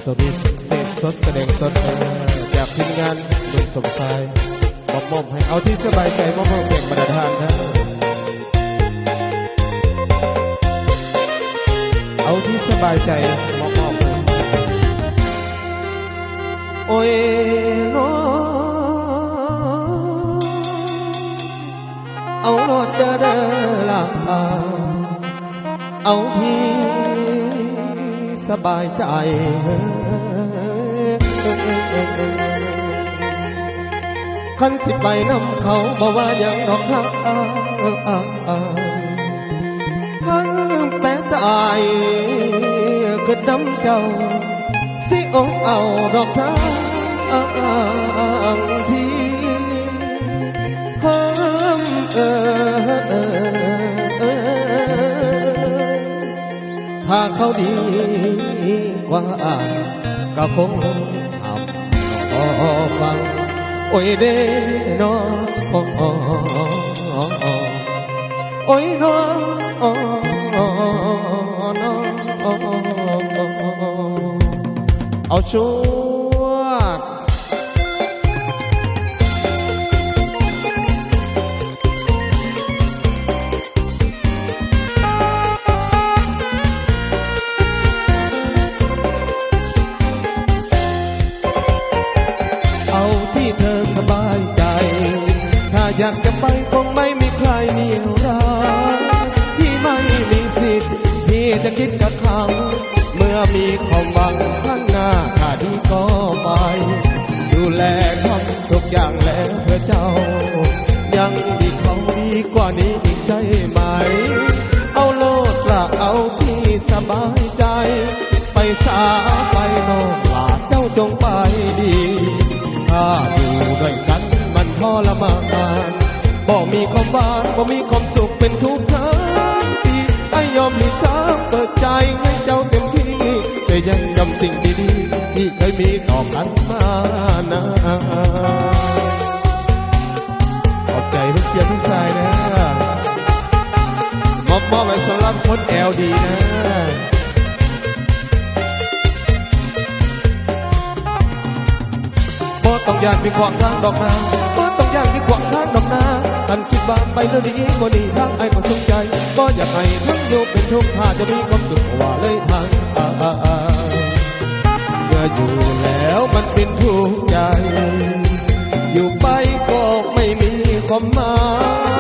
สดเสพสดแสดงสดจากทีมงานดุสมชายมอบให้เอาที่สบายใจมอบให้เก่งมาตรฐานนะเอาที่สบายใจมอบให้โอ้ยน้อเอาโลดเด้อละเอาที่สบายใจคันสิไปน้ำเขาบอกว่ายังดอกฮักทั้งแปะตายเกิดน้ำเจ้าสิอกเอาดอกทางพี่คำถ้าเขาดีกว่าก็คงทำต่อฟังโอ้ยเด้น้อโอ้ยน้อเอาชัวเอาที่เธอสบายใจถ้าอยากจะไปคงไม่มีใครเหนี่ยวรั้งที่ไม่มีสิทธิ์ที่จะคิดกับเขาเมื่อมีความหวังข้างหน้าถ้าดีก็ไปดูแลเขาทุกอย่างแล้วเพื่อเจ้ายังมีเขาดีกว่านี้อีกใช่ไหมเอาโลดละเอาที่สบายใจไปสาไปโน่นลาเจ้าจงไปดีถ้าอยู่ด้วยกันมันทรมานบ่มีความหวานบ่มีความสุขเป็นทุกข์ทั้งปีไอ้ยอมหลีกทางเปิดใจให้เจ้าเต็มที่แต่ยังจำสิ่งดีๆที่เคยมีต่อกันมานะขอบใจทุกเชียร์ทุกสายนะมอบไว้สำหรับคนแอลดีนะบ่ต้องอยากมีความทางดอกนาบ่ต้องอยากมีความทางดอกนาท่านคิดว่าไปแล้วดีบ่ดีทางไอ้ก็สนใจบ่อยากให้ทั้งอยู่เป็นทุกข์ถ้าจะมีความสุขว่าเลยทางเมื่ออยู่แล้วมันเป็นทุกข์ใจอยู่ไปก็ไม่มีความหมา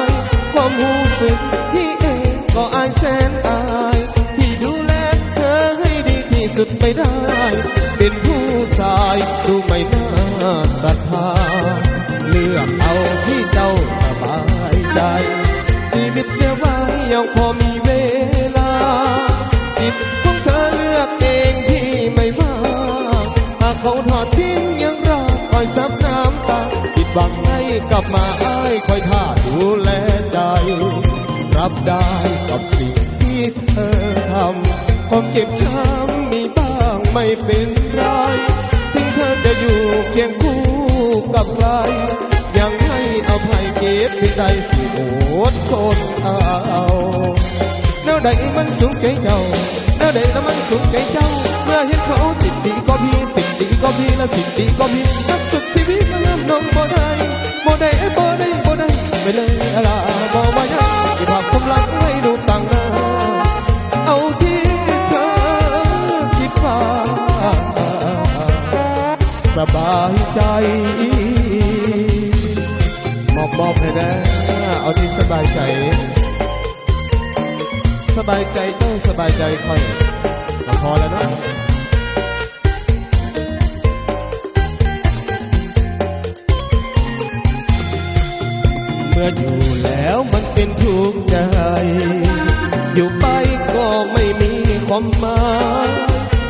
ยความรู้สึกที่เองก็อายแสนอายที่ดูแลเธอให้ดีที่สุดไม่ได้เป็นผู้ชายดูไม่น่าศรัทธาเลือกเอาที่เจ้าสบายใจชีวิตเดียวไว้ยังพอมีเวลาสิทธิ์ของเธอเลือกเองที่ไม่ว่าหากเขาทอดทิ้งยังรอคอยซับน้ำตาปิดบังให้กลับมาอ้ายคอยท่าดูแลใจรับได้กับสิ่งที่เธอทำความเจ็บช้ำมีบ้างไม่เป็นไรถึงเธอจะอยู่เคียงคู่กับใครยังให้อภัยเก็บไม่ได้สิโอดทนเอาแล้วใดมันสูงใจเจ้าแล้วใดแล้วมันสูงใจเจ้าเมื่อเห็นเขาสิ่งดีก็พี่สิ่งดีก็พี่และสิ่งดีก็พี่นักสุดชีวิตก็เริ่มน้องบ่ได้ไปเลยอะไรบ่มายังที่ภาพความรักให้ดูต่างหน้าเอาที่เธอคิดว่าสบายใจมอบให้นะเอาที่สบายใจสบายใจต้องสบายใจค่อยพอแล้วนะเมื่ออยู่แล้วมันเป็นทุกข์ใจอยู่ไปก็ไม่มีความหมาย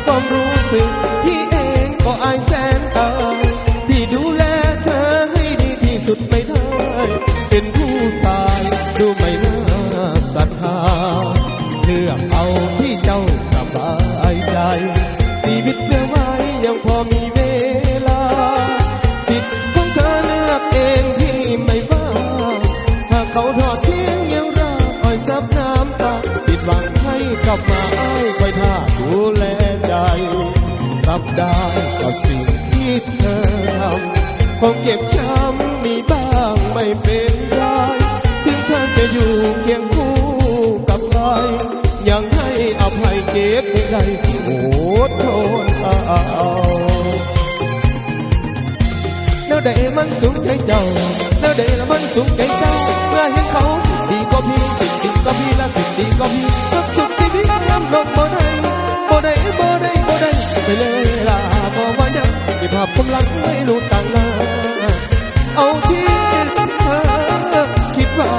ความรู้สึกที่เองก็อายแสนอายที่ดูแลเธอให้ดีที่สุดไม่ได้เป็นผู้ชายดูไม่น่าศรัทธาเลือกเอาที่เจ้าสบายใจชีวิตเหลือไว้ยังพอมีเวลาสิทธิ์ของเธอเลือกเองที่ไม่ว่าถ้าเขาทอดทิ้งยังรักคอยซับน้ำตาปิดหวังให้กลับมาอ้ายคอยท่าดูแลใจ รับ รับได้กับสิ่งที่เธอทำคงเก็บช้ำมีบ้างไม่เป็นไรถึงเธอจะอยู่เคียงคู่กับใครยังให้อภัยเก็บให้ได้สิโอดทนเอาแล้วใดมันสูงใจเจ้าแล้วใดละมันสูงใจเจ้าเมื่อเห็นเขาสิ่งดีก็พี่สิ่งดีก็พี่และสิ่งดีก็พี่สักสุดที่พี่ทำลงบ่ได้บ่ได้บ่ได้บ่ได้ไปเลยล่ะก็ว่ายังเก็บภาพความรักไว้รู้ต่างหน้าเอาที่เธอคิดว่า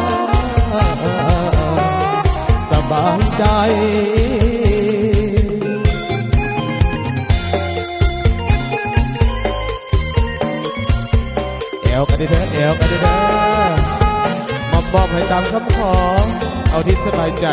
สบายใจเอวกันดิเด้อเอวกันดิเด้อมอบให้ตามคำขอเอาที่สบายใจ